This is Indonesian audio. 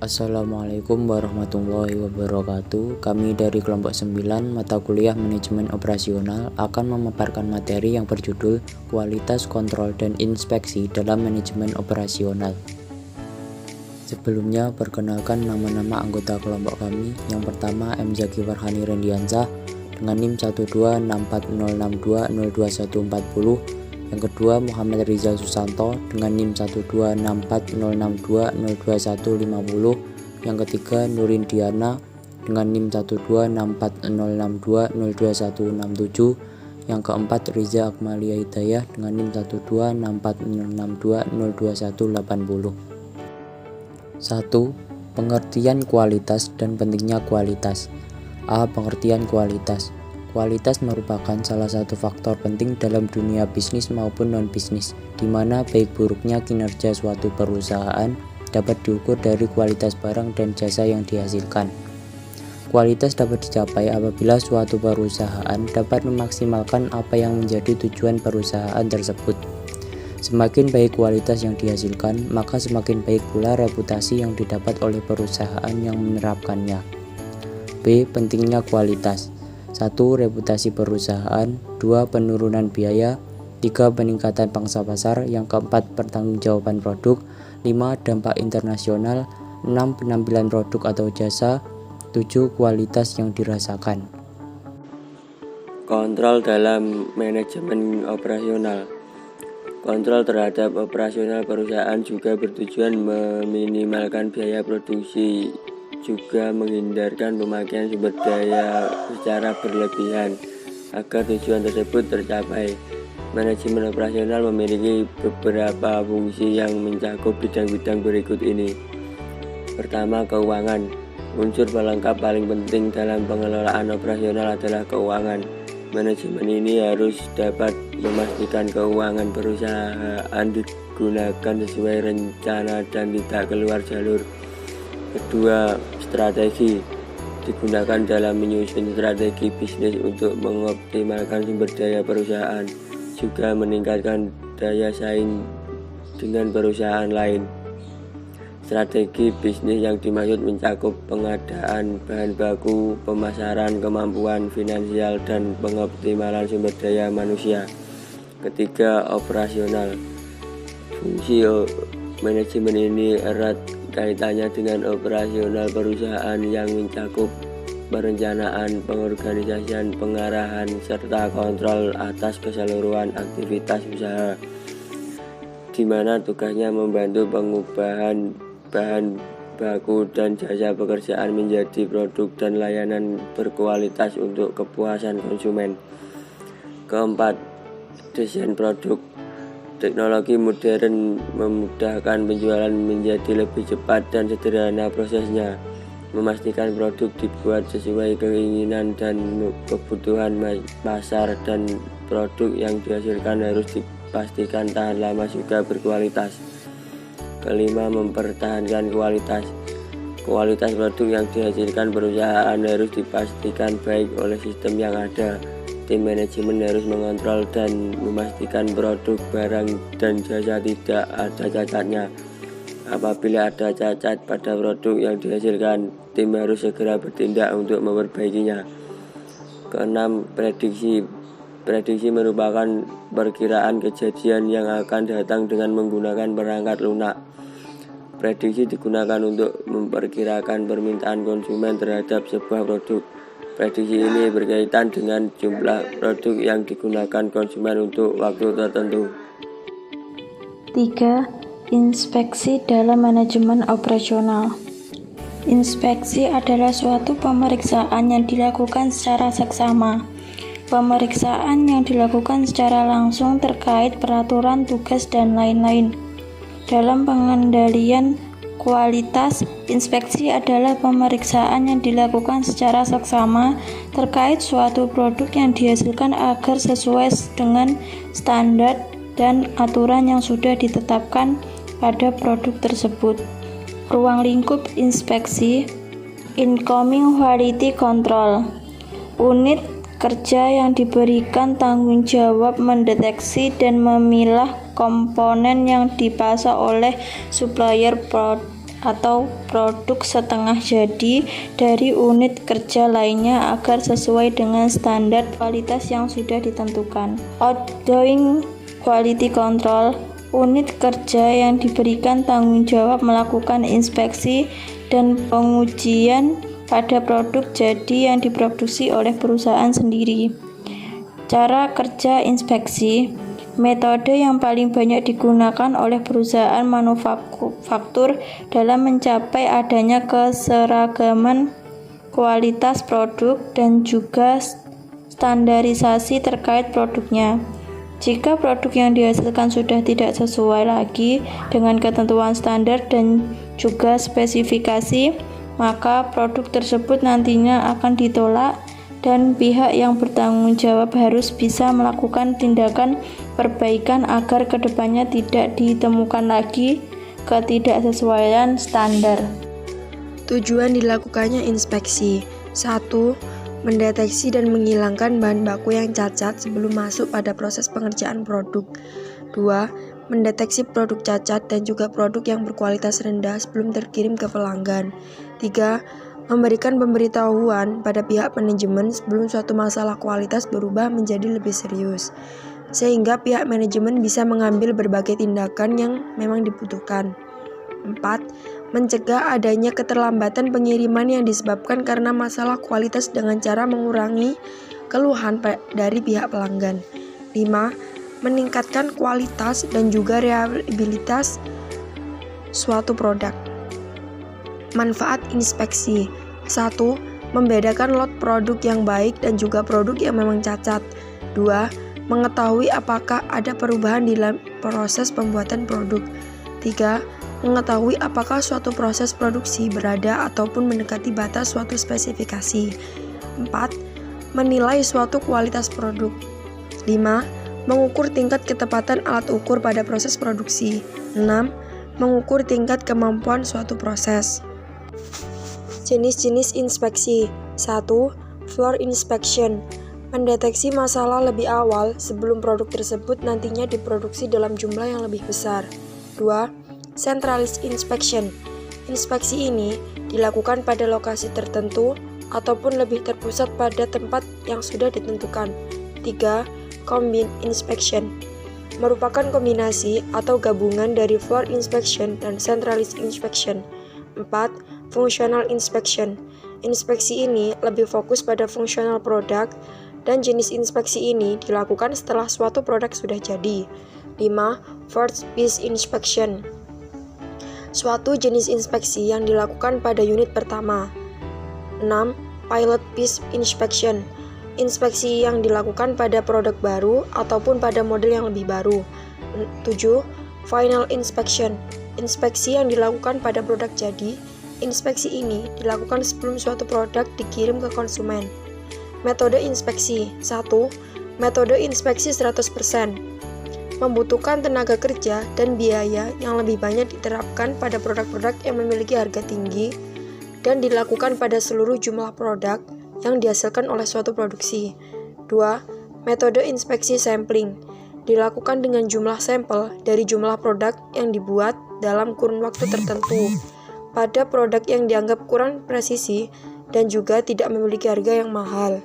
Assalamualaikum warahmatullahi wabarakatuh. Kami dari kelompok 9 mata kuliah manajemen operasional akan memaparkan materi yang berjudul kualitas kontrol dan inspeksi dalam manajemen operasional. Sebelumnya perkenalkan nama-nama anggota kelompok kami. Yang pertama M. Zaki Farhani Rendiansah dengan NIM 1264062021140. Yang kedua Muhammad Rizal Susanto dengan NIM 1264062022150. Yang ketiga Nurin Diana dengan NIM 1264062022167. Yang keempat Riza Akmalia Hidayah dengan NIM 1264062022180. 1. Pengertian kualitas dan pentingnya kualitas. A. Pengertian kualitas. Kualitas merupakan salah satu faktor penting dalam dunia bisnis maupun non-bisnis, di mana baik buruknya kinerja suatu perusahaan dapat diukur dari kualitas barang dan jasa yang dihasilkan. Kualitas dapat dicapai apabila suatu perusahaan dapat memaksimalkan apa yang menjadi tujuan perusahaan tersebut. Semakin baik kualitas yang dihasilkan, maka semakin baik pula reputasi yang didapat oleh perusahaan yang menerapkannya. B. Pentingnya kualitas. 1. Reputasi perusahaan. 2. Penurunan biaya. 3. Peningkatan pangsa pasar. Yang keempat pertanggungjawaban produk. 5. Dampak internasional. 6. Penampilan produk atau jasa. 7. Kualitas yang dirasakan. Kontrol dalam manajemen operasional. Kontrol terhadap operasional perusahaan juga bertujuan meminimalkan biaya produksi, juga menghindarkan pemakaian sumber daya secara berlebihan agar tujuan tersebut tercapai. Manajemen operasional memiliki beberapa fungsi yang mencakup bidang-bidang berikut ini. Pertama, keuangan. Unsur pelengkap paling penting dalam pengelolaan operasional adalah keuangan. Manajemen ini harus dapat memastikan keuangan perusahaan digunakan sesuai rencana dan tidak keluar jalur. Kedua, strategi. Digunakan dalam menyusun strategi bisnis untuk mengoptimalkan sumber daya perusahaan, juga meningkatkan daya saing dengan perusahaan lain. Strategi bisnis yang dimaksud mencakup pengadaan bahan baku, pemasaran, kemampuan finansial, dan pengoptimalan sumber daya manusia. Ketiga, operasional. Fungsi manajemen ini erat kaitannya dengan operasional perusahaan yang mencakup perencanaan, pengorganisasian, pengarahan, serta kontrol atas keseluruhan aktivitas usaha, di mana tugasnya membantu pengubahan bahan baku dan jasa pekerjaan menjadi produk dan layanan berkualitas untuk kepuasan konsumen. Keempat, desain produk. Teknologi modern memudahkan penjualan menjadi lebih cepat dan sederhana prosesnya, memastikan produk dibuat sesuai keinginan dan kebutuhan pasar, dan produk yang dihasilkan harus dipastikan tahan lama juga berkualitas. Kelima, mempertahankan kualitas. Kualitas produk yang dihasilkan perusahaan harus dipastikan baik oleh sistem yang ada. Tim manajemen harus mengontrol dan memastikan produk, barang, dan jasa tidak ada cacatnya. Apabila ada cacat pada produk yang dihasilkan, tim harus segera bertindak untuk memperbaikinya. Keenam, prediksi. Prediksi merupakan perkiraan kejadian yang akan datang dengan menggunakan perangkat lunak. Prediksi digunakan untuk memperkirakan permintaan konsumen terhadap sebuah produk. Prediksi ini berkaitan dengan jumlah produk yang digunakan konsumen untuk waktu tertentu. 3. Inspeksi dalam manajemen operasional. Inspeksi adalah suatu pemeriksaan yang dilakukan secara seksama. Pemeriksaan yang dilakukan secara langsung terkait peraturan tugas dan lain-lain. Dalam pengendalian kualitas, inspeksi adalah pemeriksaan yang dilakukan secara seksama terkait suatu produk yang dihasilkan agar sesuai dengan standar dan aturan yang sudah ditetapkan pada produk tersebut. Ruang lingkup inspeksi. Incoming Quality Control. Unit kerja yang diberikan tanggung jawab mendeteksi dan memilah komponen yang dipasang oleh supplier atau produk setengah jadi dari unit kerja lainnya agar sesuai dengan standar kualitas yang sudah ditentukan. Outgoing quality control, unit kerja yang diberikan tanggung jawab melakukan inspeksi dan pengujian pada produk jadi yang diproduksi oleh perusahaan sendiri. Cara kerja inspeksi, metode yang paling banyak digunakan oleh perusahaan manufaktur dalam mencapai adanya keseragaman kualitas produk dan juga standarisasi terkait produknya. Jika produk yang dihasilkan sudah tidak sesuai lagi dengan ketentuan standar dan juga spesifikasi, maka produk tersebut nantinya akan ditolak dan pihak yang bertanggung jawab harus bisa melakukan tindakan perbaikan agar kedepannya tidak ditemukan lagi ketidaksesuaian standar. Tujuan dilakukannya inspeksi: 1. Mendeteksi dan menghilangkan bahan baku yang cacat sebelum masuk pada proses pengerjaan produk. 2. Mendeteksi produk cacat dan juga produk yang berkualitas rendah sebelum terkirim ke pelanggan. 3. Memberikan pemberitahuan pada pihak manajemen sebelum suatu masalah kualitas berubah menjadi lebih serius, sehingga pihak manajemen bisa mengambil berbagai tindakan yang memang dibutuhkan. 4. Mencegah adanya keterlambatan pengiriman yang disebabkan karena masalah kualitas dengan cara mengurangi keluhan dari pihak pelanggan. 5. Meningkatkan kualitas dan juga reliabilitas suatu produk. Manfaat inspeksi: 1. Membedakan lot produk yang baik dan juga produk yang memang cacat. 2. Mengetahui apakah ada perubahan di dalam proses pembuatan produk. 3. Mengetahui apakah suatu proses produksi berada ataupun mendekati batas suatu spesifikasi. 4. Menilai suatu kualitas produk. 5. Mengukur tingkat ketepatan alat ukur pada proses produksi. 6. Mengukur tingkat kemampuan suatu proses. Jenis-jenis inspeksi. 1. Floor inspection. Mendeteksi masalah lebih awal sebelum produk tersebut nantinya diproduksi dalam jumlah yang lebih besar. 2. Centralized inspection. Inspeksi ini dilakukan pada lokasi tertentu ataupun lebih terpusat pada tempat yang sudah ditentukan. 3. Combined inspection. Merupakan kombinasi atau gabungan dari floor inspection dan centralized inspection. 4. Functional inspection. Inspeksi ini lebih fokus pada fungsional produk dan jenis inspeksi ini dilakukan setelah suatu produk sudah jadi. 5. First piece inspection. Suatu jenis inspeksi yang dilakukan pada unit pertama. 6. Pilot piece inspection. Inspeksi yang dilakukan pada produk baru ataupun pada model yang lebih baru. 7. Final inspection. Inspeksi yang dilakukan pada produk jadi. Inspeksi ini dilakukan sebelum suatu produk dikirim ke konsumen. Metode inspeksi. 1. Metode inspeksi 100%. Membutuhkan tenaga kerja dan biaya yang lebih banyak diterapkan pada produk-produk yang memiliki harga tinggi dan dilakukan pada seluruh jumlah produk yang dihasilkan oleh suatu produksi. 2. Metode inspeksi sampling. Dilakukan dengan jumlah sampel dari jumlah produk yang dibuat dalam kurun waktu tertentu pada produk yang dianggap kurang presisi dan juga tidak memiliki harga yang mahal.